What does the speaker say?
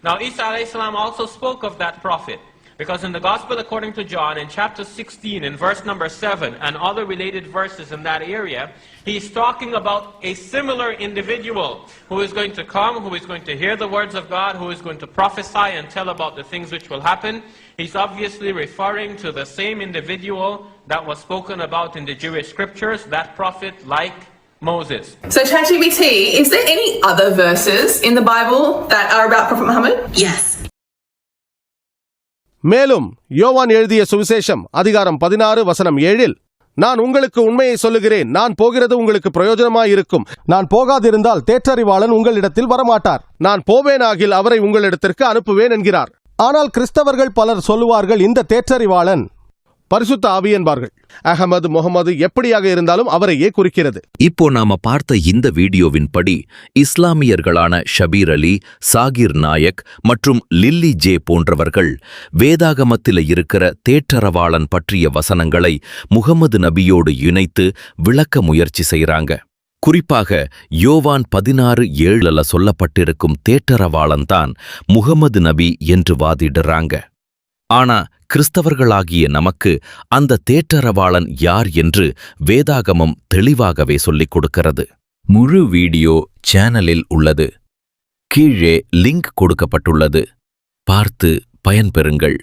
Now Isa alayhi salam also spoke of that prophet. Because in the Gospel according to John, in chapter 16, in verse number 7, and other related verses in that area, he's talking about a similar individual who is going to come, who is going to hear the words of God, who is going to prophesy and tell about the things which will happen. He's obviously referring to the same individual that was spoken about in the Jewish scriptures, that prophet like Moses. So ChatGPT, is there any other verses in the Bible that are about Prophet Muhammad? Yes. மேலும் யோவான் எழுதிய சுவிசேஷம் அதிகாரம் 16 வசனம் 7 நான் உங்களுக்கு உண்மையை சொல்லுகிறேன், நான் போகிறது உங்களுக்கு பிரயோஜனமாயிருக்கும். நான் போகாதிருந்தால் தேற்றறிவாளன் உங்களிடத்தில் வரமாட்டார். நான் போவேனாகில் அவரை உங்களிடத்திற்கு அனுப்புவேன் என்கிறார். ஆனால் கிறிஸ்தவர்கள் பலர் சொல்லுவார்கள், இந்த தேற்றறிவாளன் பரிசுத்த ஆவி என்பார்கள். அகமது முகமது எப்படியாக இருந்தாலும் அவரையே குறிக்கிறது. இப்போ நாம பார்த்த இந்த வீடியோவின் படி இஸ்லாமியர்களான ஷபீர் அலி, சாகிர் நாயக் மற்றும் லில்லி ஜே போன்றவர்கள் வேதாகமத்தில இருக்கிற தேற்றரவாளன் பற்றிய வசனங்களை முகமது நபியோடு இணைத்து விளக்க முயற்சி செய்றாங்க. குறிப்பாக யோவான் 16:7 சொல்லப்பட்டிருக்கும் தேற்றரவாளன் தான் முகமது நபி என்று வாதிடுறாங்க. ஆனா கிறிஸ்தவர்களாகிய நமக்கு அந்த தேற்றரவாளன் யார் என்று வேதாகமம் தெளிவாகவே சொல்லிக் கொடுக்கிறது. முழு வீடியோ சேனலில் உள்ளது. கீழே லிங்க் கொடுக்கப்பட்டுள்ளது. பார்த்து பயன்பெறுங்கள்.